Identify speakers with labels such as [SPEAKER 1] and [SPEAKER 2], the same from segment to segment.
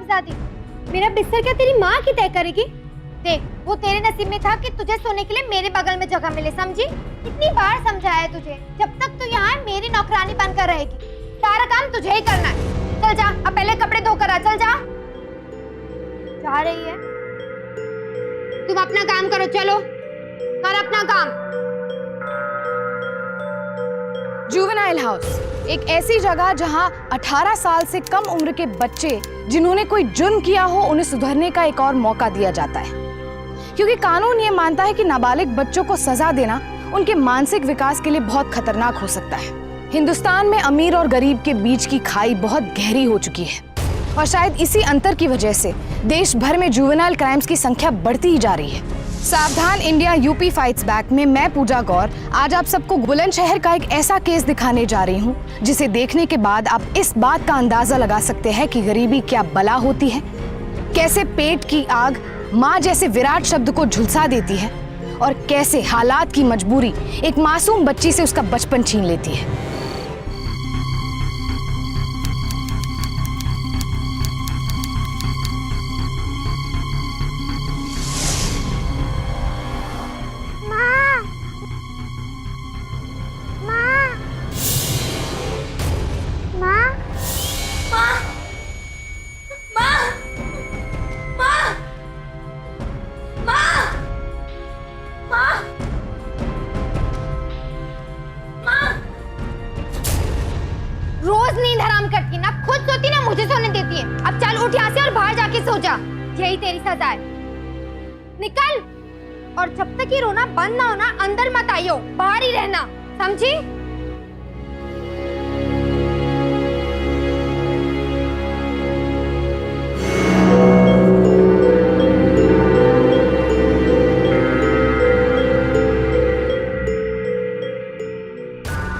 [SPEAKER 1] हरामजादी, मेरा बिस्तर क्या तेरी माँ की तय करेगी? देख, वो तेरे नसीब में था कि तुझे सोने के लिए मेरे बगल में जगह मिले, समझी? कितनी बार समझाया है तुझे, जब तक तू यहाँ मेरी नौकरानी बनकर रहेगी, सारा काम तुझे ही करना है। चल जा, अब पहले कपड़े धोकर आ, चल जा। जा रही है? तुम अपना काम करो, चलो कर अपना काम।
[SPEAKER 2] जुवेनाइल हाउस, एक ऐसी जगह जहां 18 साल से कम उम्र के बच्चे जिन्होंने कोई जुर्म किया हो उन्हें सुधरने का एक और मौका दिया जाता है, क्योंकि कानून ये मानता है कि नाबालिग बच्चों को सजा देना उनके मानसिक विकास के लिए बहुत खतरनाक हो सकता है। हिंदुस्तान में अमीर और गरीब के बीच की खाई बहुत गहरी हो चुकी है और शायद इसी अंतर की वजह से देश भर में जुवेनाइल क्राइम्स की संख्या बढ़ती ही जा रही है। सावधान इंडिया यूपी फाइट्स बैक में मैं पूजा गौर आज आप सबको बुलंदशहर का एक ऐसा केस दिखाने जा रही हूँ जिसे देखने के बाद आप इस बात का अंदाजा लगा सकते हैं कि गरीबी क्या बला होती है, कैसे पेट की आग माँ जैसे विराट शब्द को झुलसा देती है और कैसे हालात की मजबूरी एक मासूम बच्ची से उसका बचपन छीन लेती है।
[SPEAKER 1] रोज नींद हराम करती, ना खुद सोती ना मुझे सोने देती है। अब चल उठ यहाँ से और बाहर जाके सो जा, यही तेरी सजा है। निकल, और जब तक ये रोना बंद ना होना अंदर मत आइयो, बाहर ही रहना, समझी?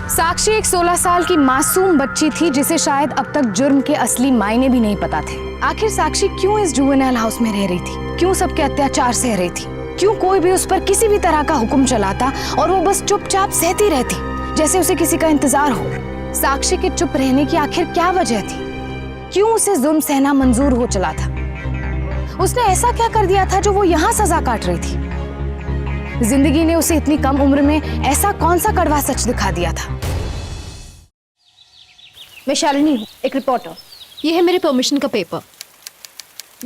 [SPEAKER 2] साक्षी एक 16 साल की मासूम बच्ची थी जिसे शायद अब तक जुर्म के असली मायने भी नहीं पता थे। आखिर साक्षी क्यों इस जुवेनाइल हाउस में रह रही थी, क्यों सबके अत्याचार सह रही थी, क्यों कोई भी उस पर किसी भी तरह का हुक्म चलाता और वो बस चुपचाप सहती रहती जैसे उसे किसी का इंतजार हो। साक्षी के चुप रहने की आखिर क्या वजह थी, क्यों उसे जुर्म सहना मंजूर हो चला था? उसने ऐसा क्या कर दिया था जो वो यहाँ सजा काट रही थी? जिंदगी ने उसे इतनी कम उम्र में ऐसा कौन सा कड़वा सच दिखा दिया था?
[SPEAKER 3] मैं शालिनी हूँ, एक रिपोर्टर। ये है मेरे परमिशन का पेपर।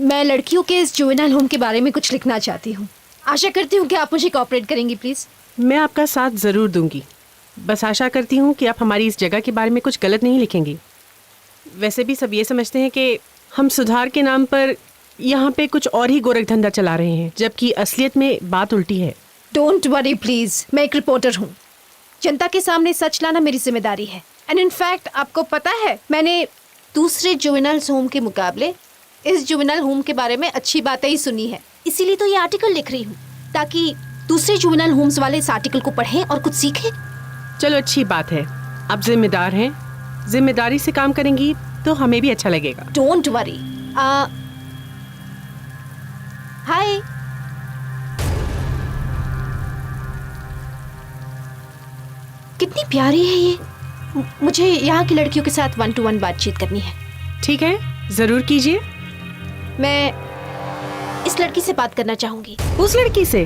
[SPEAKER 3] मैं लड़कियों के इस जुवेनाइल होम के बारे में कुछ लिखना चाहती हूँ। आशा करती हूँ कि आप मुझे कोऑपरेट करेंगी प्लीज।
[SPEAKER 4] मैं आपका साथ जरूर दूंगी, बस आशा करती हूँ कि आप हमारी इस जगह के बारे में कुछ गलत नहीं लिखेंगी। वैसे भी सब ये समझते हैं कि हम सुधार के नाम पर यहाँ पे कुछ और ही गोरख धंधा चला रहे हैं, जबकि असलियत में बात उल्टी है।
[SPEAKER 3] डोंट वरी प्लीज, मैं एक रिपोर्टर हूँ। जनता के सामने सच लाना मेरी जिम्मेदारी है। एंड इनफैक्ट आपको पता है, मैंने दूसरे जुवेनाइल होम के मुकाबले इस जुवेनाइल होम के बारे में अच्छी बातें ही सुनी है, इसीलिए तो ये आर्टिकल लिख रही हूँ ताकि दूसरे जुवेनाइल होम्स वाले इस आर्टिकल को पढ़ें और कुछ सीखें।
[SPEAKER 4] चलो अच्छी बात है, आप जिम्मेदार हैं, जिम्मेदारी से काम करेंगी तो हमें भी अच्छा लगेगा।
[SPEAKER 3] Don't worry. हाय, कितनी प्यारी है ये। मुझे यहाँ की लड़कियों के साथ 1-to-1 बातचीत करनी है।
[SPEAKER 4] ठीक है, जरूर कीजिए।
[SPEAKER 3] मैं इस लड़की से बात करना चाहूंगी।
[SPEAKER 4] उस लड़की से?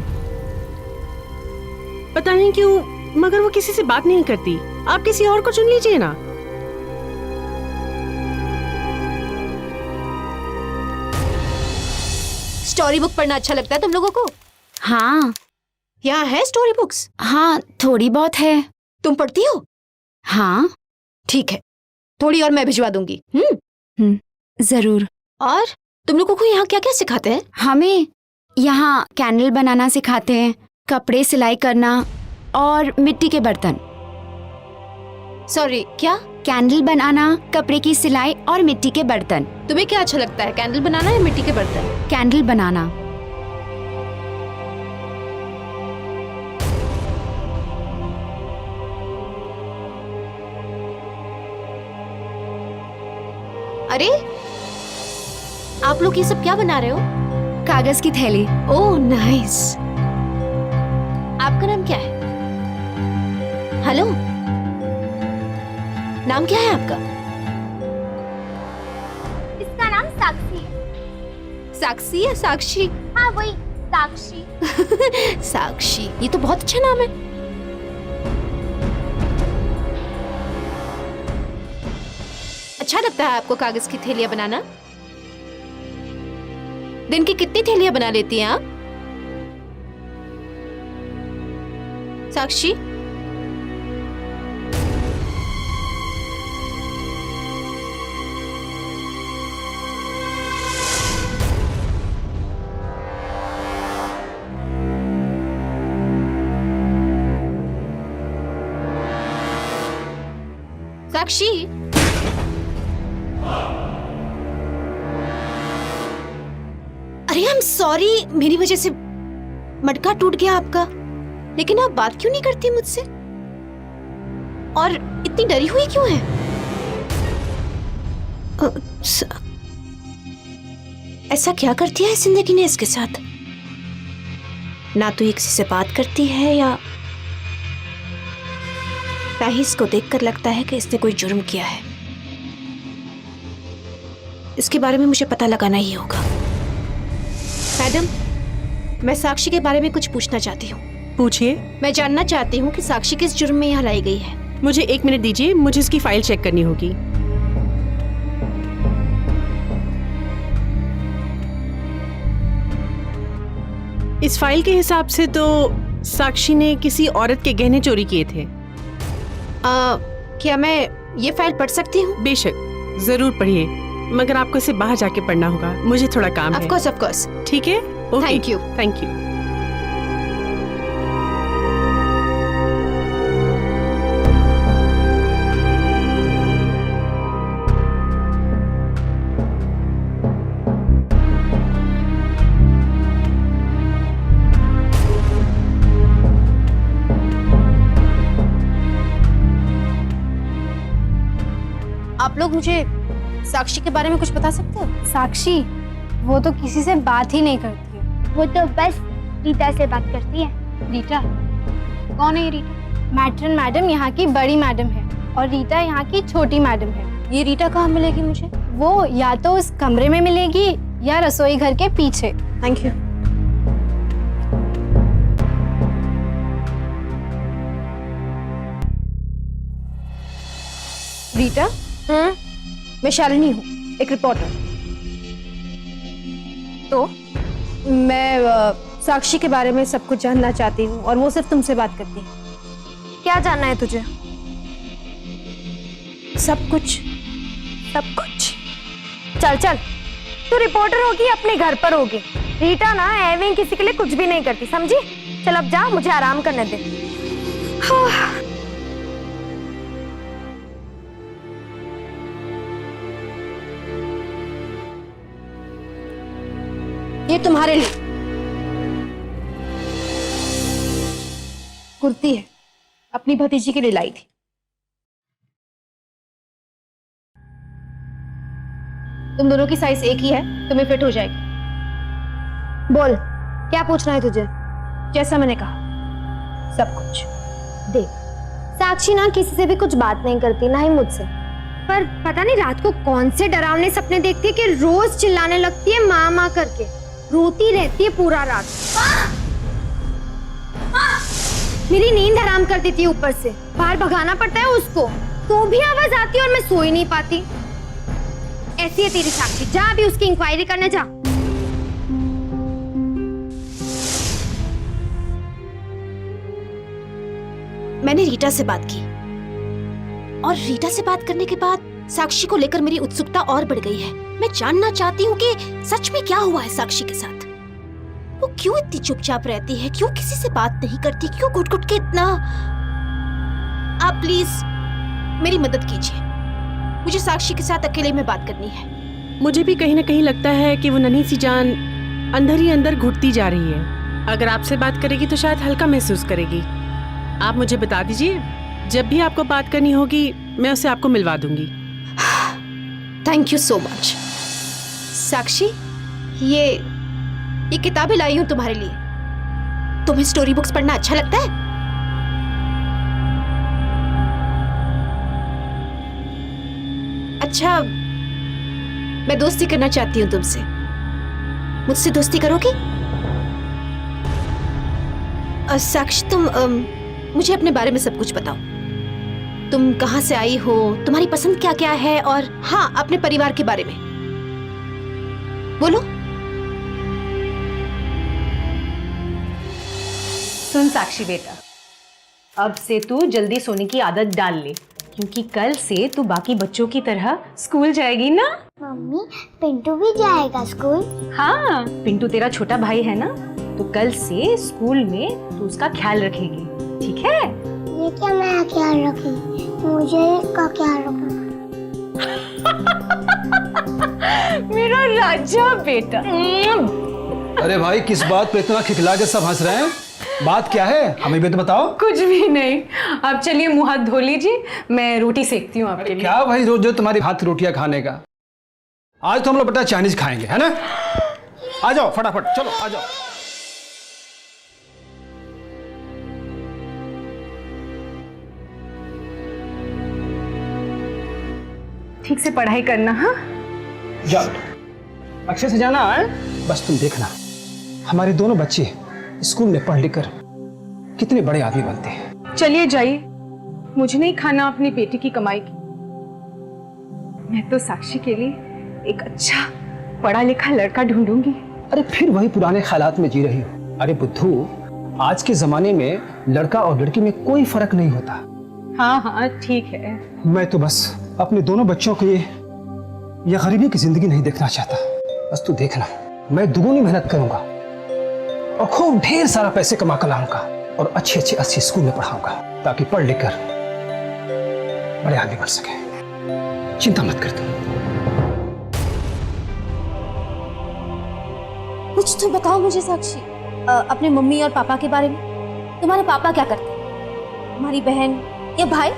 [SPEAKER 4] पता नहीं क्यों, मगर वो किसी से बात नहीं करती। आप किसी और को चुन लीजिए ना।
[SPEAKER 3] स्टोरी बुक पढ़ना अच्छा लगता है तुम लोगों को?
[SPEAKER 5] हाँ।
[SPEAKER 3] यहाँ है स्टोरी बुक्स?
[SPEAKER 5] हाँ, थोड़ी बहुत है।
[SPEAKER 3] तुम पढ़ती हो?
[SPEAKER 5] हाँ।
[SPEAKER 3] ठीक है, थोड़ी और मैं भिजवा दूंगी।
[SPEAKER 5] जरूर।
[SPEAKER 3] और तुम लोगों को यहाँ क्या क्या सिखाते हैं?
[SPEAKER 5] हमें यहाँ कैंडल बनाना सिखाते हैं, कपड़े सिलाई करना और मिट्टी के बर्तन।
[SPEAKER 3] सॉरी, क्या?
[SPEAKER 5] कैंडल बनाना, कपड़े की सिलाई और मिट्टी के बर्तन।
[SPEAKER 3] तुम्हें क्या अच्छा लगता है, कैंडल बनाना या मिट्टी के बर्तन?
[SPEAKER 5] कैंडल बनाना।
[SPEAKER 3] अरे, आप लोग ये सब क्या बना रहे हो?
[SPEAKER 5] कागज की थैली।
[SPEAKER 3] Oh nice. आपका नाम क्या है? हेलो, नाम क्या है आपका?
[SPEAKER 1] इसका नाम साक्षी है।
[SPEAKER 3] साक्षी या साक्षी?
[SPEAKER 1] हाँ वही साक्षी।
[SPEAKER 3] साक्षी, ये तो बहुत अच्छा नाम है। अच्छा लगता है आपको कागज की थैलियां बनाना? दिन की कितनी थैलियां बना लेती हैं आप? साक्षी, साक्षी, अरे आई एम सॉरी, मेरी वजह से मटका टूट गया आपका। लेकिन आप बात क्यों नहीं करती मुझसे? और इतनी डरी हुई क्यों है? ऐसा क्या कर दिया है जिंदगी ने इसके साथ? ना तो ये किसी से बात करती है या ही इसको देखकर लगता है कि इसने कोई जुर्म किया है। इसके बारे में मुझे पता लगाना ही होगा। मैडम, मैं साक्षी के बारे में कुछ पूछना चाहती हूँ।
[SPEAKER 4] पूछिए।
[SPEAKER 3] मैं जानना चाहती हूँ कि साक्षी किस जुर्म में यहाँ लाई गई है।
[SPEAKER 4] मुझे 1 मिनट दीजिए, मुझे इसकी फाइल चेक करनी होगी। इस फाइल के हिसाब से तो साक्षी ने किसी औरत के गहने चोरी किए थे।
[SPEAKER 3] क्या मैं ये फाइल पढ़ सकती हूँ?
[SPEAKER 4] बेशक, जरूर पढ़िए, मगर आपको इसे बाहर जाके पढ़ना होगा। मुझे थोड़ा काम है।
[SPEAKER 3] Of course.
[SPEAKER 4] ठीक है? Okay.
[SPEAKER 3] Thank you.
[SPEAKER 4] Thank you.
[SPEAKER 3] आप लोग मुझे साक्षी के बारे में कुछ बता सकते हो?
[SPEAKER 1] साक्षी वो तो किसी से बात ही नहीं करती है, वो तो बस रीता से बात करती है।
[SPEAKER 3] रीटा? कौन है ये रीटा?
[SPEAKER 1] मैट्रन मैडम यहाँ की बड़ी मैडम है और रीटा यहाँ की छोटी मैडम है।
[SPEAKER 3] ये रीटा कहाँ मिलेगी मुझे?
[SPEAKER 1] वो या तो उस कमरे में मिलेगी या रसोई घर के पीछे।
[SPEAKER 3] Thank you. रीटा, मैं शालिनी हूँ, एक रिपोर्टर। तो मैं साक्षी के बारे में सब कुछ जानना चाहती हूँ और वो सिर्फ तुमसे बात करती है।
[SPEAKER 1] क्या जानना है तुझे?
[SPEAKER 3] सब कुछ।
[SPEAKER 1] सब कुछ? चल चल, तू रिपोर्टर होगी अपने घर पर होगी। रीटा ना एवं किसी के लिए कुछ भी नहीं करती, समझी? चल अब जा, मुझे आराम करने दे।
[SPEAKER 3] ये तुम्हारे लिए कुर्ती है, अपनी भतीजी के लिए लाई थी। तुम दोनों की साइज एक ही है, तुम्हें फिट हो जाएगी।
[SPEAKER 1] बोल, क्या पूछना है तुझे?
[SPEAKER 3] जैसा मैंने कहा, सब कुछ।
[SPEAKER 1] देख, साक्षी ना किसी से भी कुछ बात नहीं करती, ना ही मुझसे। पर पता नहीं रात को कौन से डरावने सपने देखती है कि रोज चिल्लाने लगती है माँ माँ करके, रोती रहती है पूरा रात। मेरी नींद हराम कर देती है ऊपर से, बाहर भगाना पड़ता है उसको, तो भी आवाज आती है और मैं सो ही नहीं पाती। ऐसी है तेरी साक्षी, जा अभी उसकी इंक्वायरी करने जा।
[SPEAKER 3] मैंने रीटा से बात की और रीटा से बात करने के बाद साक्षी को लेकर मेरी उत्सुकता और बढ़ गई है। मैं जानना चाहती हूँ कि सच में क्या हुआ है साक्षी के साथ। वो क्यों इतनी चुपचाप रहती है, क्यों किसी से बात नहीं करती, क्यों घुट-घुट के इतना। आप प्लीज मेरी मदद कीजिए, मुझे साक्षी के साथ अकेले में बात करनी है।
[SPEAKER 4] मुझे भी कहीं ना कहीं लगता है कि वो नन्ही सी जान अंदर ही अंदर घुटती जा रही है। अगर आपसे बात करेगी तो शायद हल्का महसूस करेगी। आप मुझे बता दीजिए, जब भी आपको बात करनी होगी मैं उसे आपको मिलवा दूंगी।
[SPEAKER 3] Thank you so much. Sakshi, ये किताबें लाई हूं तुम्हारे लिए। तुम्हें स्टोरी बुक्स पढ़ना अच्छा लगता है? अच्छा, मैं दोस्ती करना चाहती हूँ तुमसे। मुझसे दोस्ती करोगी? साक्षी, तुम मुझे अपने बारे में सब कुछ बताओ। तुम कहाँ से आई हो, तुम्हारी पसंद क्या क्या है, और हाँ, अपने परिवार के बारे में बोलो।
[SPEAKER 6] सुन साक्षी बेटा, अब से तू जल्दी सोने की आदत डाल ले, क्योंकि कल से तू बाकी बच्चों की तरह स्कूल जाएगी ना।
[SPEAKER 1] मम्मी, पिंटू भी जाएगा स्कूल?
[SPEAKER 6] हाँ, पिंटू तेरा छोटा भाई है ना, तो कल से स्कूल में तू उसका ख्याल रखेगी, ठीक है?
[SPEAKER 1] ये क्या मैं ख्याल रखूं? मुझे इसका ख्याल रखना।
[SPEAKER 6] मेरा राजा बेटा।
[SPEAKER 7] अरे भाई, किस बात पे इतना खिखला के सब हंस रहे हैं? बात क्या है, हमें भी तो बताओ।
[SPEAKER 6] कुछ भी नहीं, आप चलिए मुंह हाथ धो लीजिए, मैं रोटी सेकती हूँ आपके लिए।
[SPEAKER 7] क्या भाई, रोज जो तुम्हारी हाथ रोटियां खाने का? आज तो हम लोग बेटा चाइनीज खाएंगे, है ना? आ जाओ फटाफट, चलो आ जाओ।
[SPEAKER 6] ठीक से पढ़ाई करना। हाँ,
[SPEAKER 7] जाओ, अच्छे से जाना है। बस तुम देखना, हमारे दोनों बच्चे स्कूल में पढ़ लिख कर कितने बड़े आदमी बनते हैं।
[SPEAKER 6] चलिए जाइए, मुझे नहीं खाना अपनी बेटी की कमाई की। मैं तो साक्षी के लिए एक अच्छा पढ़ा लिखा लड़का ढूंढूंगी।
[SPEAKER 7] अरे फिर वही पुराने ख्यालात में जी रही हो। अरे बुद्धू, आज के जमाने में लड़का और लड़की में कोई फर्क नहीं होता।
[SPEAKER 6] हाँ हाँ ठीक है।
[SPEAKER 7] मैं तो बस अपने दोनों बच्चों के लिए यह गरीबी की जिंदगी नहीं देखना चाहता। बस तू देखना, मैं दुगनी मेहनत करूंगा और खूब ढेर सारा पैसे कमा कर लाऊंगा और अच्छे स्कूल में पढ़ाऊंगा, ताकि पढ़ लिख कर बड़े आदमी बन सके। चिंता मत कर तुम।
[SPEAKER 3] कुछ तो बताओ मुझे साक्षी, अपने मम्मी और पापा के बारे में। तुम्हारे पापा क्या करते हैं? तुम्हारी बहन या भाई?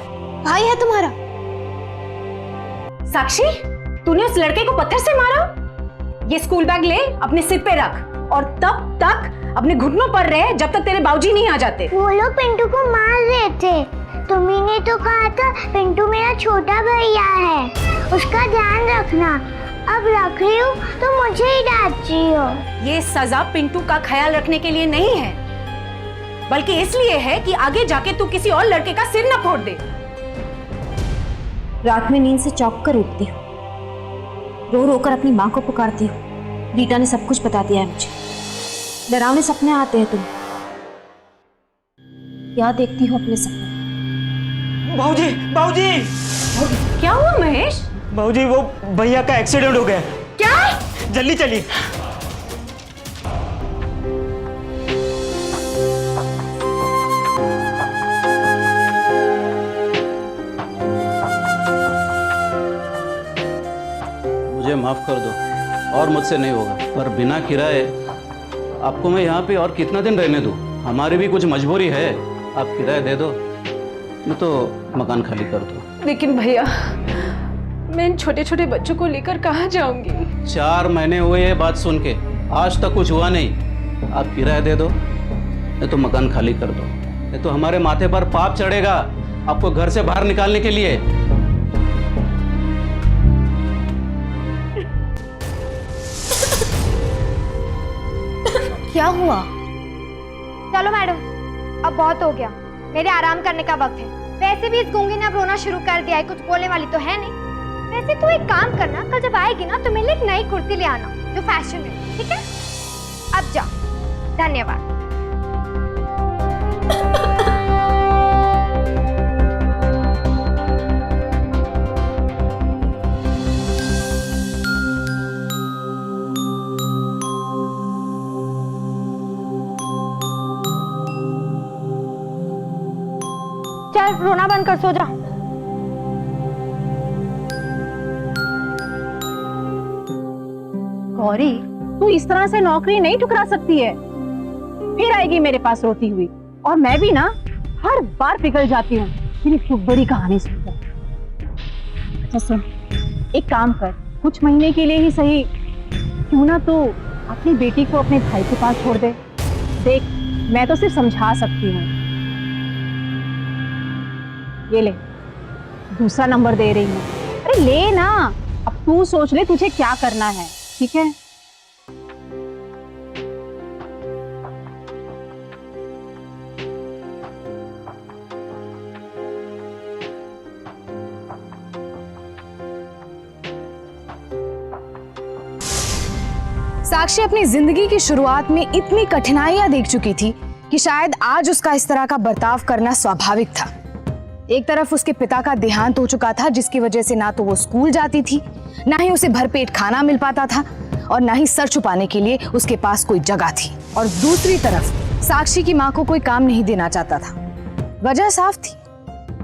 [SPEAKER 3] भाई है तुम्हारा?
[SPEAKER 6] साक्षी, तूने उस लड़के को पत्थर से मारा? ये स्कूल बैग ले, अपने सिर पे रख और तब तक अपने घुटनों पर रह जब तक तेरे बाबूजी नहीं आ जाते।
[SPEAKER 1] वो लोग पिंटू को मार रहे थे। तुम्ही ने तो कहा था पिंटू मेरा छोटा भैया है, उसका ध्यान रखना। अब रख रही हूँ तो मुझे ही डांट रही हो।
[SPEAKER 6] ये सजा पिंटू का ख्याल रखने के लिए नहीं है, बल्कि इसलिए है कि आगे जाके तू किसी और लड़के का सिर न फोड़ दे।
[SPEAKER 3] रात में नींद से चौंक कर उठती हूँ, रो रो कर अपनी माँ को पुकारती हूँ। रीटा ने सब कुछ बता दिया है मुझे। डरावने सपने आते हैं। तुम क्या देखती हो अपने सपने?
[SPEAKER 8] बाबूजी, बाबूजी,
[SPEAKER 6] क्या हुआ महेश?
[SPEAKER 8] बाबूजी, वो भैया का एक्सीडेंट हो गया।
[SPEAKER 6] क्या?
[SPEAKER 8] जल्दी चलिए।
[SPEAKER 9] मुझे माफ़ कर दो और मुझसे नहीं होगा, पर बिना किराए आपको मैं यहाँ पे और कितना दिन रहने दूँ? हमारी भी कुछ मजबूरी है। आप किराया दे दो, मैं तो मकान खाली कर दूँ।
[SPEAKER 6] लेकिन भैया, मैं इन छोटे छोटे बच्चों को लेकर कहाँ जाऊंगी?
[SPEAKER 9] 4 महीने हुए ये बात सुन के, आज तक कुछ हुआ नहीं। आप किराया दे दो, नहीं तो मकान खाली कर दो, नहीं तो हमारे माथे पर पाप चढ़ेगा आपको घर से बाहर निकालने के लिए।
[SPEAKER 3] क्या हुआ?
[SPEAKER 1] चलो मैडम, अब बहुत हो गया, मेरे आराम करने का वक्त है। वैसे भी इस गूंगी ने अब रोना शुरू कर दिया है, कुछ बोलने वाली तो है नहीं। वैसे तू एक काम करना, कल जब आएगी ना तो मेरे लिए एक नई कुर्ती ले आना जो फैशन है, ठीक है? अब जाओ, धन्यवाद। चल रोना बंद कर, सो जा।
[SPEAKER 6] गौरी, तू इस तरह से नौकरी नहीं ठुकरा सकती है। फिर आएगी मेरे पास रोती हुई, और मैं भी ना हर बार पिघल जाती हूँ मेरी खूब बड़ी कहानी सुनकर। अच्छा सुन, एक काम कर, कुछ महीने के लिए ही सही, क्यों ना तू अपनी बेटी को अपने भाई के पास छोड़ दे। देख, मैं तो सिर्फ समझा सकती हूँ। ये ले, दूसरा नंबर दे रही हूँ। अरे ले ना, अब तू सोच ले तुझे क्या करना है, ठीक है?
[SPEAKER 2] साक्षी अपनी जिंदगी की शुरुआत में इतनी कठिनाइयां देख चुकी थी कि शायद आज उसका इस तरह का बर्ताव करना स्वाभाविक था। एक तरफ उसके पिता का देहांत हो चुका था, जिसकी वजह से ना तो वो स्कूल जाती थी, ना ही उसे भरपेट खाना मिल पाता था, और ना ही सर छुपाने के लिए उसके पास कोई जगह थी। और दूसरी तरफ साक्षी की माँ को कोई काम नहीं देना चाहता था। वजह साफ थी,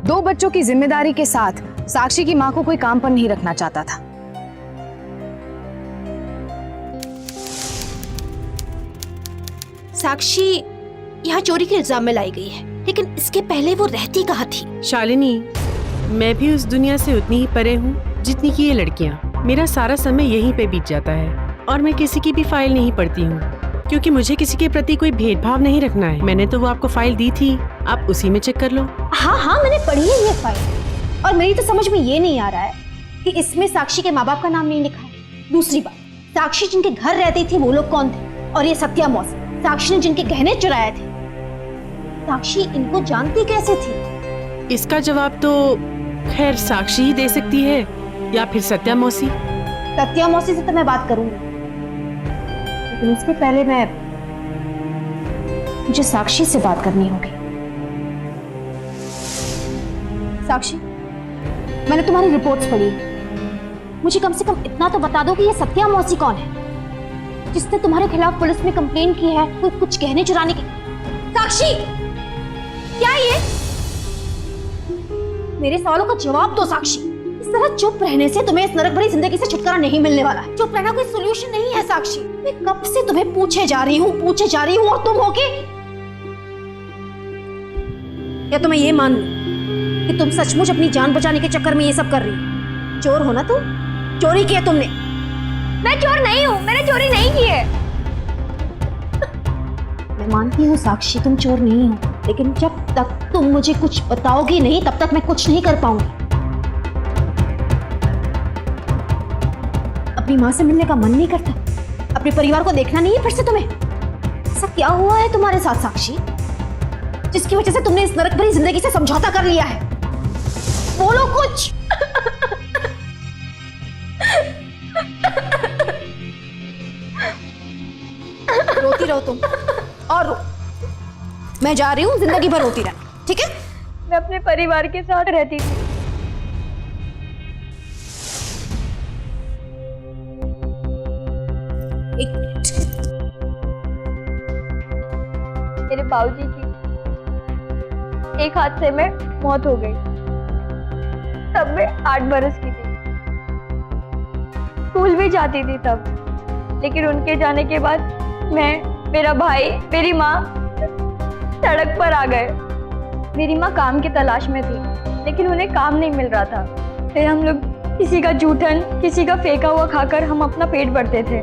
[SPEAKER 2] 2 बच्चों की जिम्मेदारी के साथ साक्षी की माँ को कोई काम पर नहीं रखना चाहता था।
[SPEAKER 3] साक्षी यहाँ चोरी के इल्जाम में लाई गई है, लेकिन इसके पहले वो रहती कहाँ थी?
[SPEAKER 4] शालिनी, मैं भी उस दुनिया से उतनी ही परे हूँ जितनी की ये लड़कियाँ। मेरा सारा समय यहीं पे बीत जाता है और मैं किसी की भी फाइल नहीं पढ़ती हूँ, क्योंकि मुझे किसी के प्रति कोई भेदभाव नहीं रखना है। मैंने तो वो आपको फाइल दी थी, आप उसी में चेक कर लो।
[SPEAKER 3] हाँ, मैंने पढ़ी है ये फाइल, और मेरी तो समझ में ये नहीं आ रहा है कि इसमें साक्षी के माँ बाप का नाम नहीं लिखा है। दूसरी बात, साक्षी जिनके घर रहती थी वो लोग कौन थे? और ये सत्या मौसी, साक्षी ने जिनके गहने चुराए थे, साक्षी इनको जानती कैसे थी?
[SPEAKER 4] इसका जवाब तो खैर साक्षी ही दे सकती है, या फिर सत्या मौसी।
[SPEAKER 3] सत्या मौसी से तो मैं बात करूंगी, लेकिन उसके पहले मुझे साक्षी से बात करनी होगी। साक्षी, मैंने तुम्हारी रिपोर्ट्स पढ़ी, मुझे कम से कम इतना तो बता दो कि ये सत्या मौसी कौन है जिसने तुम्हारे खिलाफ पुलिस में कंप्लेंट की है कुछ गहने चुराने की। साक्षी, क्या ये? मेरे सवालों का जवाब दो साक्षी। इस तरह चुप रहने से तुम्हें इस नरक भरी जिंदगी से छुटकारा नहीं मिलने वाला है। चुप रहना कोई सोल्यूशन नहीं है साक्षी। मैं कब से तुम्हें पूछे जा रही हूँ और तुम होके या तो मैं ये मान लूं कि तुम सचमुच अपनी जान बचाने के चक्कर में ये सब कर रही हो? चोर हो ना तुम? चोरी की है तुमने?
[SPEAKER 1] मैं चोर नहीं हूँ, मैंने चोरी नहीं की है।
[SPEAKER 3] मैं मानती हूँ साक्षी, तुम चोर नहीं हो, लेकिन जब तक तुम मुझे कुछ बताओगी नहीं तब तक मैं कुछ नहीं कर पाऊंगी। अपनी माँ से मिलने का मन नहीं करता? अपने परिवार को देखना नहीं है फिर से तुम्हें? ऐसा क्या हुआ है तुम्हारे साथ साक्षी जिसकी वजह से तुमने इस नरक भरी जिंदगी से समझौता कर लिया है? बोलो कुछ। रोती रहो तुम और रो। मैं जा रही हूँ, जिंदगी भर रोती रहना, ठीक है?
[SPEAKER 1] मैं अपने परिवार के साथ रहती थी। मेरे बाबूजी की एक हादसे में मौत हो गई, तब मैं 8 बरस की थी। स्कूल भी जाती थी तब, लेकिन उनके जाने के बाद मैं, मेरा भाई, मेरी माँ सड़क पर आ गए। मेरी माँ काम की तलाश में थी, लेकिन उन्हें काम नहीं मिल रहा था। फिर हम लोग किसी का जूठन, किसी का फेंका हुआ खाकर हम अपना पेट भरते थे।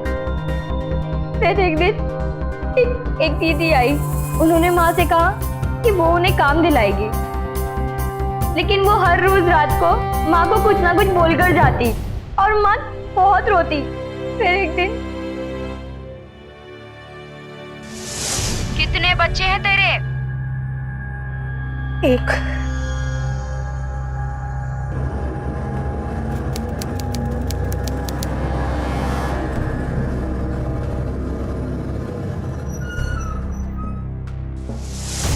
[SPEAKER 1] फिर एक दिन एक दीदी आई, उन्होंने माँ से कहा कि वो उन्हें काम दिलाएगी, लेकिन वो हर रोज रात को माँ को कुछ ना कुछ बोलकर जाती और माँ बहुत रोती। फिर एक दिन,
[SPEAKER 2] कितने बच्चे हैं तेरे?
[SPEAKER 3] एक।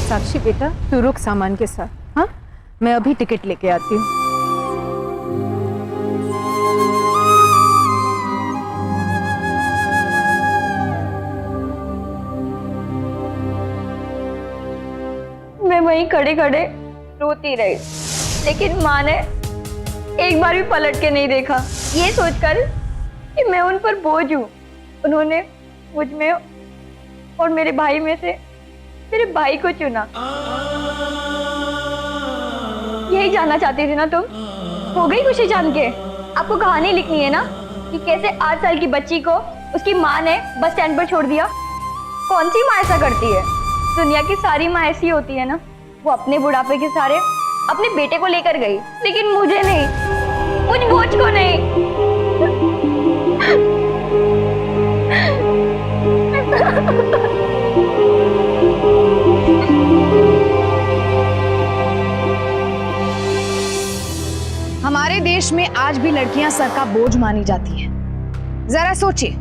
[SPEAKER 6] साक्षी बेटा, तू रुक सामान के साथ। हाँ, मैं अभी टिकट लेके आती हूँ।
[SPEAKER 1] मैं वहीं खड़े खड़े रोती रही, लेकिन माँ ने एक बार भी पलट के नहीं देखा, ये सोचकर कि मैं उन पर बोझ हूँ। उन्होंने मुझ में और मेरे भाई में से मेरे भाई को चुना। यही जानना चाहती थी ना तुम? हो गई खुशी जान के? आपको कहानी लिखनी है ना कि कैसे 8 साल की बच्ची को उसकी माँ ने बस स्टैंड पर छोड़ दिया? कौन सी माँ ऐसा करती है? दुनिया की सारी माँ ऐसी होती है ना। वो अपने बुढ़ापे के सारे अपने बेटे को लेकर गई, लेकिन मुझे नहीं, मुझ बोझ को नहीं।
[SPEAKER 2] हमारे देश में आज भी लड़कियां सर का बोझ मानी जाती हैं। जरा सोचिए,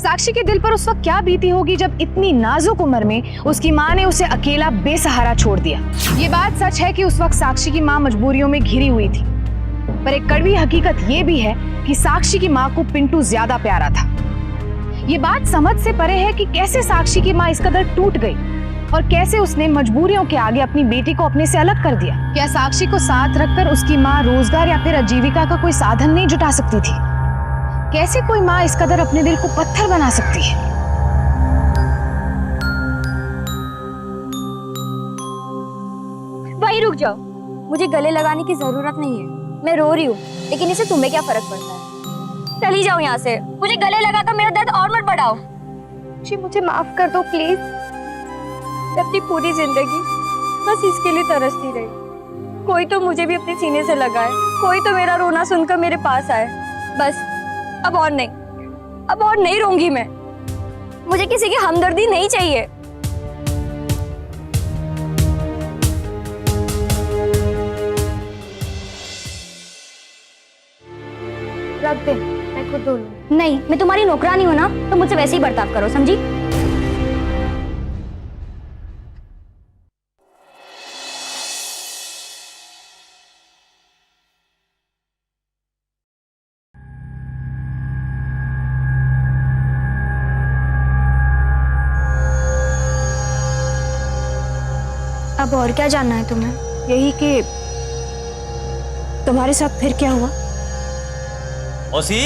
[SPEAKER 2] साक्षी के दिल पर उस वक्त क्या बीती होगी जब इतनी नाजुक उम्र में उसकी माँ ने उसे अकेला बेसहारा छोड़ दिया। ये बात सच है कि उस वक्त साक्षी की माँ मजबूरियों में घिरी हुई थी, पर एक कड़वी हकीकत ये भी है कि साक्षी की माँ को पिंटू ज्यादा प्यारा था। ये बात समझ से परे है कि कैसे साक्षी की माँ इस कदर टूट गई और कैसे उसने मजबूरियों के आगे अपनी बेटी को अपने से अलग कर दिया। क्या साक्षी को साथ रखकर उसकी माँ रोजगार या फिर आजीविका का कोई साधन नहीं जुटा सकती थी? कैसे कोई माँ इस कदर अपने दिल को पत्थर बना सकती है?
[SPEAKER 10] भाई रुक जाओ, मुझे गले लगाने की जरूरत नहीं है। मैं रो रही हूँ, लेकिन इससे तुम्हें क्या फर्क पड़ता है? चली जाओ यहाँ से। मुझे गले लगाकर मेरा दर्द और मत बढ़ाओ।
[SPEAKER 1] जी मुझे माफ कर दो प्लीज।
[SPEAKER 10] मैं अपनी पूरी जिंदगी बस इसके लिए तरसती रही। कोई तो मुझे भी अपने सीने से लगाए, कोई तो मेरा रोना सुनकर मेरे पास आए। बस अब और नहीं रोऊंगी मैं। मुझे किसी की हमदर्दी नहीं चाहिए।
[SPEAKER 1] रख दे, मैं खुद धो लूंगी।
[SPEAKER 10] नहीं, मैं तुम्हारी नौकरानी हूं ना, तो मुझसे वैसे ही बर्ताव करो, समझी? अब और क्या जानना है तुम्हें?
[SPEAKER 3] यही कि तुम्हारे साथ फिर क्या हुआ?
[SPEAKER 8] मौसी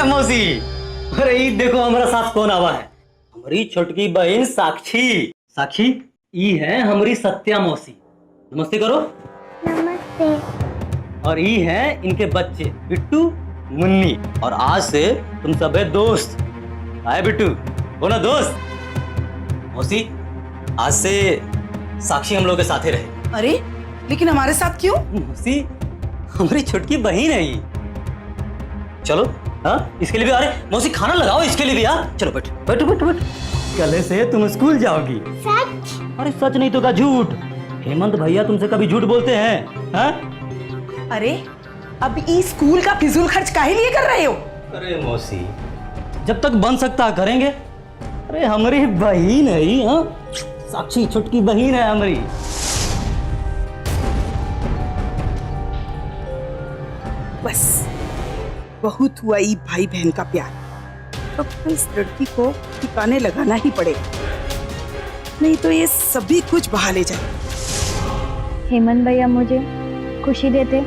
[SPEAKER 8] मौसी, अरे ई देखो हमारा साथ कौन आवा है। हमारी छोटकी बहन साक्षी। साक्षी ई है हमारी सत्या मौसी। नमस्ते करो।
[SPEAKER 1] नमस्ते।
[SPEAKER 8] और ई है इनके बच्चे बिट्टू मुन्नी। और आज से तुम सब है दोस्त। आए बिट्टू, हो ना दोस्त? मौसी आज से साक्षी हम लोग के साथ ही रहे।
[SPEAKER 11] अरे लेकिन हमारे साथ क्यों?
[SPEAKER 8] मौसी हमारी छोटकी बहन है ये। चलो हाँ, इसके लिए भी। अरे मौसी खाना लगाओ इसके लिए भी। हाँ चलो बैठो बैठो बैठो बैठो। कल से तुम स्कूल जाओगी।
[SPEAKER 1] सच?
[SPEAKER 8] अरे सच नहीं तो क्या झूठ? हेमंत भैया तुमसे कभी झूठ बोलते हैं? हाँ?
[SPEAKER 11] अरे अब इस स्कूल का फिजूल खर्च काहे लिए कर रहे हो?
[SPEAKER 8] अरे मौसी जब तक बन सकता करेंगे। अरे हमारी बहन है ही। हाँ साक्षी छोटकी बहन है हमारी।
[SPEAKER 11] बस बहुत हुआ ये भाई बहन का प्यार। अब इस लड़की को ठिकाने लगाना ही पड़ेगा, नहीं तो ये सभी कुछ बहा ले जाए।
[SPEAKER 10] हेमंत भैया मुझे खुशी देते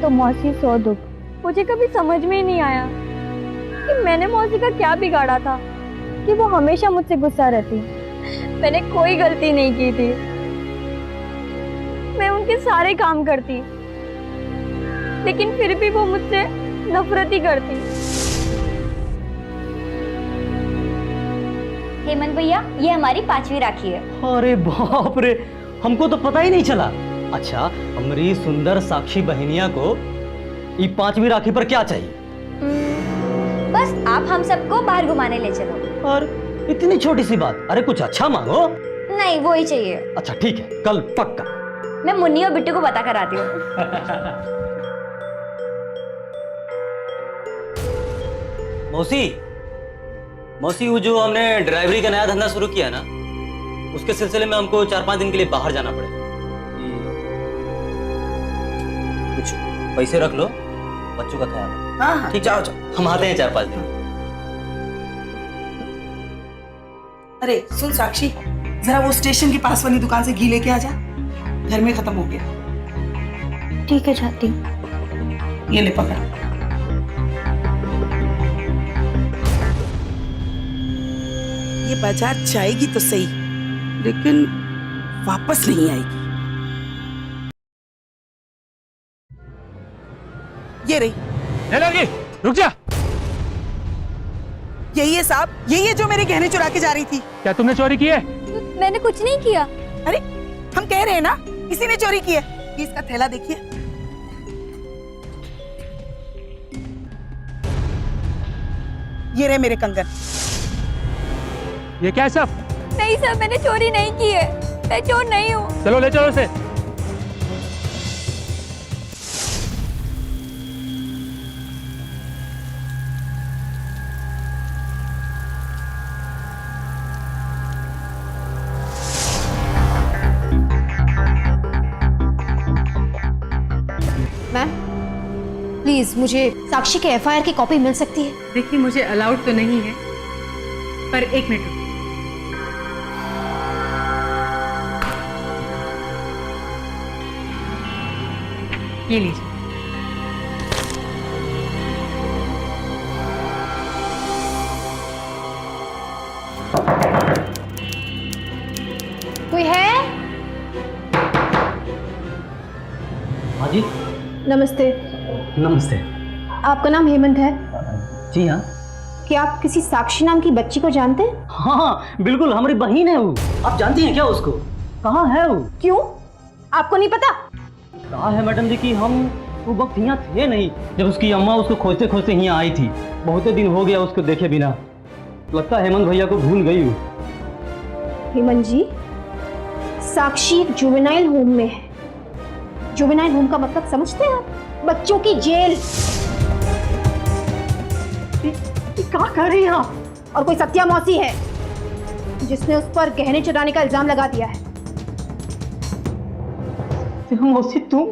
[SPEAKER 10] तो मौसी सौ दुख। मुझे कभी समझ में ही नहीं आया कि मैंने मौसी का क्या बिगाड़ा था कि वो हमेशा मुझसे गुस्सा रहती। मैंने कोई गलती नहीं की थी। मैं उनके सारे काम करती, लेकिन फिर भी वो मुझसे नफरत ही करती। हेमंत भैया ये हमारी 5वीं राखी है।
[SPEAKER 8] अरे बाप रे, हमको तो पता ही नहीं चला। अच्छा हमारी सुंदर साक्षी बहनिया को ये 5वीं राखी पर क्या चाहिए?
[SPEAKER 10] बस आप हम सबको बाहर घुमाने ले चलो।
[SPEAKER 8] और इतनी छोटी सी बात? अरे कुछ अच्छा मांगो।
[SPEAKER 10] नहीं वो ही चाहिए।
[SPEAKER 8] अच्छा ठीक है, कल पक्का।
[SPEAKER 10] मैं मुन्नी और बिट्टू को बता कर आती हूँ।
[SPEAKER 8] मौसी मौसी वो जो हमने ड्राइवरी का नया धंधा शुरू किया ना, उसके सिलसिले में हमको 4-5 दिन के लिए बाहर जाना पड़ेगा। कुछ पैसे रख लो, बच्चों का ख्याल रखो।
[SPEAKER 11] हाँ
[SPEAKER 8] ठीक, जाओ जाओ, हम आते हैं 4-5 दिन।
[SPEAKER 11] अरे सुन साक्षी, जरा वो स्टेशन के पास वाली दुकान से घी लेके आ जा, घर में खत्म हो गया।
[SPEAKER 10] ठीक है जाती हूँ।
[SPEAKER 11] ये ले पकड़। ये बाजार जाएगी तो सही, लेकिन वापस नहीं आएगी। ये रही।
[SPEAKER 7] रुक जा।
[SPEAKER 11] यही है साहब, यही है जो मेरे गहने चुरा के जा रही थी।
[SPEAKER 7] क्या तुमने चोरी की है?
[SPEAKER 10] मैंने कुछ नहीं किया।
[SPEAKER 11] अरे हम कह रहे हैं ना किसी ने चोरी की है। ये इसका थैला देखिए। ये रहे मेरे कंगन।
[SPEAKER 7] ये क्या है सब?
[SPEAKER 10] नहीं सर, मैंने चोरी नहीं की है। मैं चोर नहीं हूँ।
[SPEAKER 7] चलो ले चलो इसे।
[SPEAKER 3] प्लीज मुझे साक्षी के एफआईआर की कॉपी मिल सकती है?
[SPEAKER 4] देखिए, मुझे अलाउड तो नहीं है, पर 1 मिनट रुकिए। ये लीजिए।
[SPEAKER 1] कोई है?
[SPEAKER 8] हाँ जी।
[SPEAKER 3] नमस्ते।
[SPEAKER 8] नमस्ते।
[SPEAKER 3] आपका नाम हेमंत है?
[SPEAKER 8] जी हाँ।
[SPEAKER 3] क्या आप किसी साक्षी नाम की बच्ची को जानते हैं?
[SPEAKER 8] हाँ बिल्कुल, हमारी बहन है वो। आप जानती हैं क्या उसको? कहाँ है वो?
[SPEAKER 3] क्यों, आपको नहीं पता?
[SPEAKER 8] कहा है मैडम जी कि हम वो वक्त यहाँ थे नहीं जब उसकी अम्मा उसको खोजते खोजते यहाँ आई थी। बहुत दिन हो गया उसको देखे बिना। लगता है हेमंत भैया को भूल गई हूँ।
[SPEAKER 3] हेमंत जी, साक्षी एक जुवेनाइल होम में है। जुवेनाइल होम का मतलब समझते हैं आप? बच्चों की जेल।
[SPEAKER 8] क्या कर रही हैं आप?
[SPEAKER 3] और कोई सत्या मौसी है जिसने उस पर गहने चुराने का इल्जाम लगा दिया है।
[SPEAKER 8] मौसी, तुम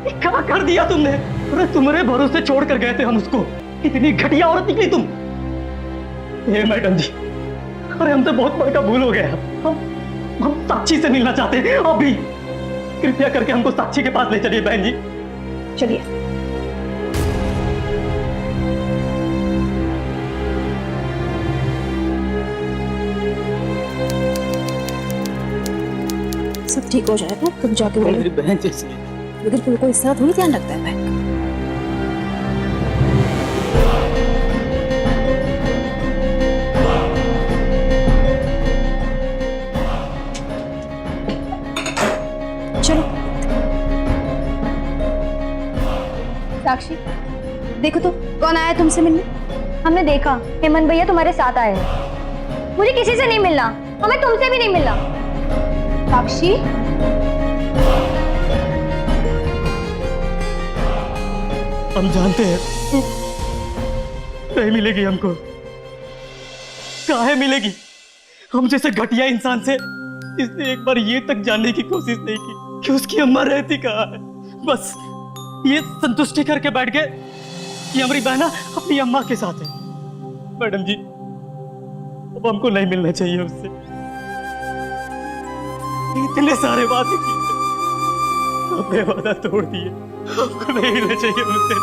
[SPEAKER 8] क्या कर दिया तुमने? अरे तुम्हारे भरोसे छोड़ कर गए थे हम उसको। कितनी घटिया औरत निकली तुम। हे मैडम जी, अरे हमसे बहुत बड़ा भूल हो गया। हम साक्षी से मिलना चाहते हैं अभी। कृपया करके हमको साक्षी के पास ले चलिए बहन जी।
[SPEAKER 3] चलिए। सब ठीक हो जाएगा, तुम जाके बोलो।
[SPEAKER 8] मेरी बहन जैसी।
[SPEAKER 3] लेकिन तुमको इस तरह थोड़ी ध्यान रखता है बहन का। चलो।
[SPEAKER 10] साक्षी,
[SPEAKER 3] देखो तो कौन आया तुमसे मिलने?
[SPEAKER 10] हमने देखा हेमंत भैया तुम्हारे साथ आए हैं। मुझे किसी से नहीं मिलना, हमें तुमसे भी नहीं मिलना।
[SPEAKER 3] साक्षी,
[SPEAKER 8] हम जानते हैं नहीं मिलेगी हमको। काहे मिलेगी? हम जैसे घटिया इंसान से इसने एक बार ये तक जानने की कोशिश नहीं की कि उसकी अम्मा रहती कहाँ है। बस ये संतुष्टि करके बैठ गए कि हमारी बहना अपनी अम्मा के साथ है। मैडम जी, अब हमको नहीं मिलना चाहिए उससे। इतने सारे वादे किए, हमने वादा तोड़ दिए। हमको नहीं मिलना चाहिए उनसे।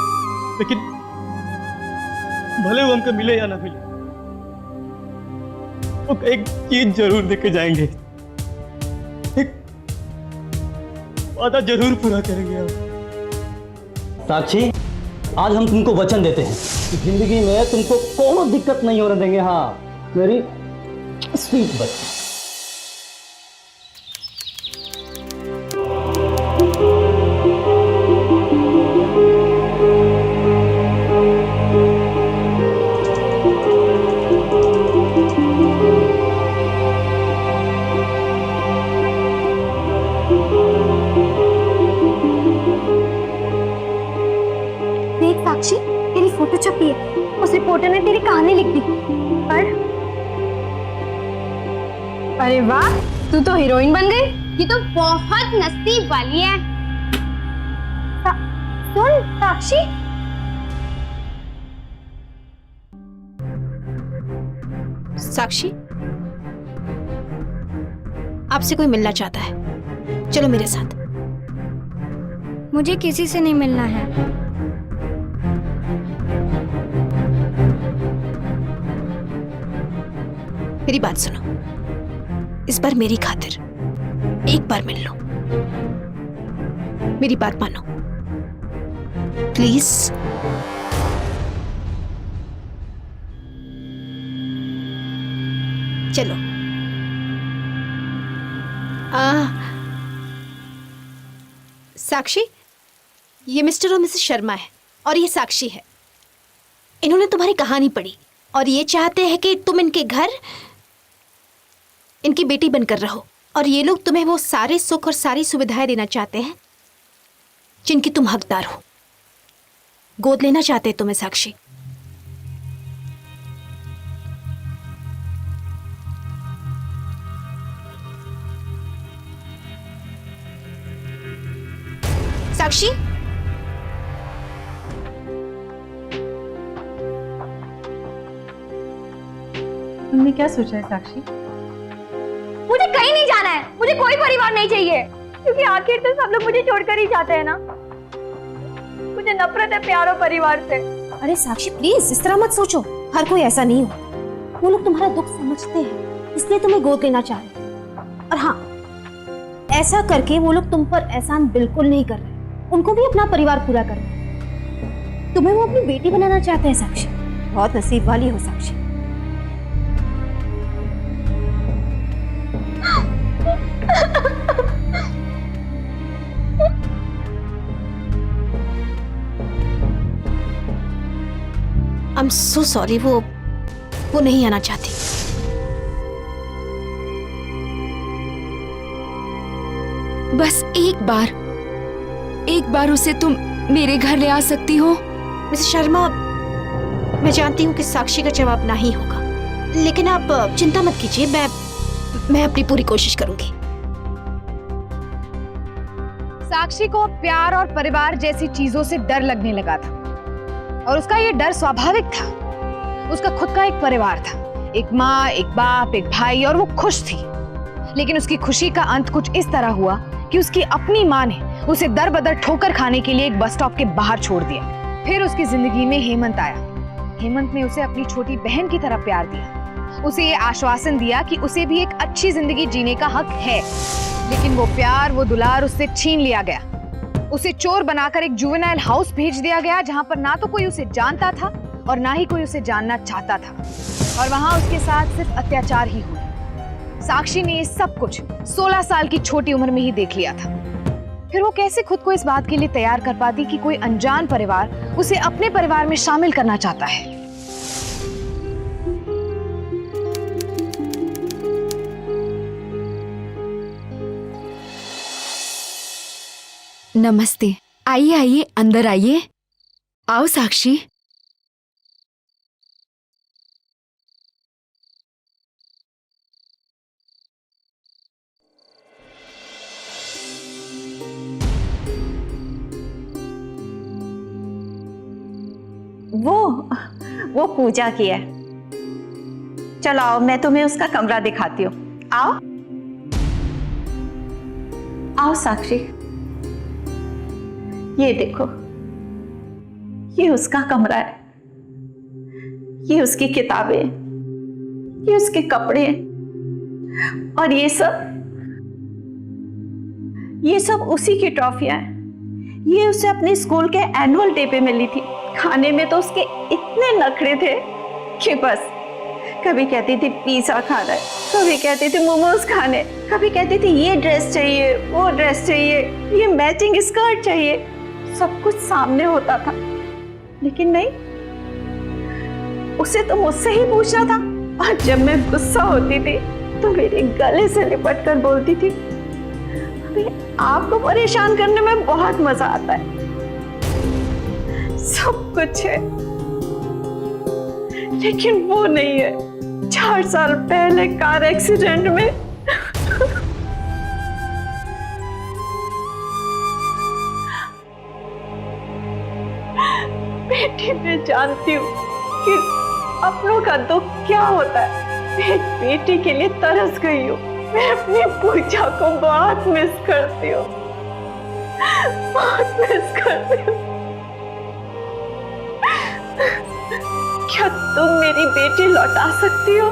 [SPEAKER 8] लेकिन भले वो हमको मिले या ना मिले, वो एक चीज जरूर देके जाएंगे। एक वादा जरूर पूरा करेंगे हम। साक्षी, आज हम तुमको वचन देते हैं कि जिंदगी में तुमको कोनो दिक्कत नहीं होने देंगे। हाँ मेरी स्वीट बच्ची।
[SPEAKER 1] देख साक्षी, तेरी फोटो छपी है। उस रिपोर्टर ने तेरी कहानी लिख दी। पढ़।
[SPEAKER 3] अरे वाह, तू तो हीरोइन बन गई।
[SPEAKER 1] ये तो बहुत नसीब वाली है। सुन साक्षी,
[SPEAKER 3] साक्षी, आपसे कोई मिलना चाहता है, चलो मेरे साथ।
[SPEAKER 10] मुझे किसी से नहीं मिलना है।
[SPEAKER 3] मेरी बात सुनो, इस बार मेरी खातिर एक बार मिल लो। मेरी बात मानो प्लीज। चलो। साक्षी, ये मिस्टर और मिसेस शर्मा है और ये साक्षी है। इन्होंने तुम्हारी कहानी पढ़ी और ये चाहते हैं कि तुम इनके घर इनकी बेटी बनकर रहो। और ये लोग तुम्हें वो सारे सुख और सारी सुविधाएं देना चाहते हैं जिनकी तुम हकदार हो। गोद लेना चाहते हैं तुम्हें साक्षी। साक्षी,
[SPEAKER 6] तुमने क्या सोचा है साक्षी?
[SPEAKER 10] मुझे कहीं नहीं जाना है, मुझे कोई परिवार नहीं चाहिए, क्योंकि आखिर तो सब लोग मुझे छोड़कर ही जाते हैं ना। मुझे नफरत है प्यार और परिवार से।
[SPEAKER 3] अरे साक्षी प्लीज इस तरह मत सोचो, हर कोई ऐसा नहीं हो। वो लोग तुम्हारा दुख समझते हैं, इसलिए तुम्हें गोद लेना चाह रहे हैं। और हाँ, ऐसा करके वो लोग तुम पर एहसान बिल्कुल नहीं कर रहे, उनको भी अपना परिवार पूरा करना है। तुम्हें वो अपनी बेटी बनाना चाहते हैं साक्षी। बहुत नसीब वाली हो साक्षी। आई एम सो सॉरी, वो नहीं आना चाहती।
[SPEAKER 5] बस एक बार उसे तुम मेरे घर ले आ सकती हो?
[SPEAKER 3] मिसेस शर्मा, मैं जानती हूँ कि साक्षी का जवाब नहीं होगा, लेकिन आप चिंता मत कीजिए, मैं अपनी पूरी कोशिश करूंगी।
[SPEAKER 2] साक्षी को प्यार और परिवार जैसी चीजों से डर लगने लगा था, और उसका ये डर स्वाभाविक था। उसका खुद का एक परिवार था, एक माँ, एक बाप, एक भाई, और वो खुश थी। लेकिन उसकी खुशी का अंत कुछ इस तरह हुआ कि उसकी अपनी माँ ने उसे दर बदर ठोकर खाने के लिए एक बस स्टॉप के बाहर छोड़ दिया। फिर उसकी जिंदगी में हेमंत आया। हेमंत ने उसे अपनी छोटी बहन की तरह प्यार दिया, उसे ये आश्वासन दिया कि उसे भी एक अच्छी जिंदगी जीने का हक है। लेकिन वो प्यार, वो दुलार उससे छीन लिया गया। उसे चोर बनाकर एक जुवेनाइल हाउस भेज दिया गया, जहां पर ना तो कोई उसे जानता था और ना ही कोई उसे जानना चाहता था, और वहां उसके साथ सिर्फ अत्याचार ही हुए। साक्षी ने ये सब कुछ 16 साल की छोटी उम्र में ही देख लिया था। फिर वो कैसे खुद को इस बात के लिए तैयार कर पाती कि कोई अनजान परिवार उसे अपने परिवार में शामिल करना चाहता है।
[SPEAKER 5] नमस्ते, आइए आइए, अंदर आइए। आओ साक्षी।
[SPEAKER 6] वो पूजा की है। चलो आओ, मैं तुम्हें उसका कमरा दिखाती हूँ। आओ आओ साक्षी, ये देखो, ये उसका कमरा है, ये उसकी किताबें, ये उसके कपड़े, और ये सब उसी की ट्रॉफियां हैं। ये उसे अपने स्कूल के एनुअल डे पे मिली थी। खाने में तो उसके इतने नखरे थे कि बस कभी कहती थी पिज़्ज़ा खाना है, कभी कहती थी मोमोज खाने, कभी कहती थी ये ड्रेस चाहिए, वो ड्रेस चाहिए, ये मैचिंग स्कर्ट चाहिए। सब कुछ सामने होता था, लेकिन नहीं, उसे तो मुझसे ही पूछना था। और जब मैं गुस्सा होती थी तो मेरे गले से लिपट कर बोलती थी, आपको परेशान करने में बहुत मजा आता है। सब कुछ है, लेकिन वो नहीं है। 4 साल पहले कार एक्सीडेंट में बेटी, मैं जानती हूँ कि अपनों का दुख क्या होता है। मैं बेटी के लिए तरस गई हूँ। मैं अपनी पूजा को बहुत मिस करती हूँ, बहुत मिस करती हूँ। क्या तुम मेरी बेटी लौटा सकती हो?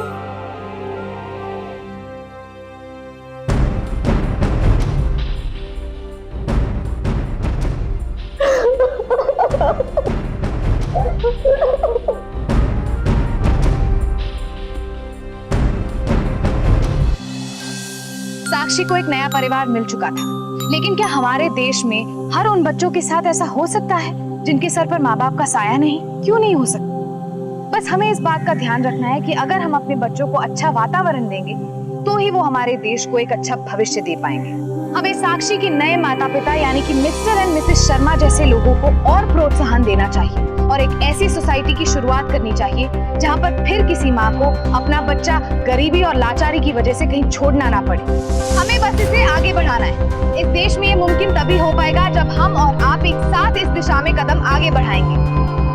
[SPEAKER 2] साक्षी को एक नया परिवार मिल चुका था, लेकिन क्या हमारे देश में हर उन बच्चों के साथ ऐसा हो सकता है जिनके सर पर माँ बाप का साया नहीं? क्यों नहीं हो सकता? बस हमें इस बात का ध्यान रखना है कि अगर हम अपने बच्चों को अच्छा वातावरण देंगे तो ही वो हमारे देश को एक अच्छा भविष्य दे पाएंगे। हमें साक्षी के नए माता पिता यानी कि मिस्टर एंड मिसेस शर्मा जैसे लोगों को और प्रोत्साहन देना चाहिए और एक ऐसी सोसाइटी की शुरुआत करनी चाहिए जहां पर फिर किसी माँ को अपना बच्चा गरीबी और लाचारी की वजह से कहीं छोड़ना ना पड़े। हमें बस इसे आगे बढ़ाना है। इस देश में ये मुमकिन तभी हो पाएगा जब हम और आप एक साथ इस दिशा में कदम आगे बढ़ाएंगे।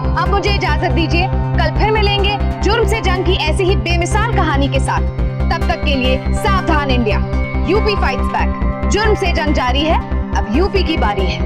[SPEAKER 2] अब मुझे इजाजत दीजिए, कल फिर मिलेंगे जुर्म से जंग की ऐसी ही बेमिसाल कहानी के साथ। तब तक के लिए सावधान इंडिया, यूपी फाइट्स बैक। जुर्म से जंग जारी है, अब यूपी की बारी है।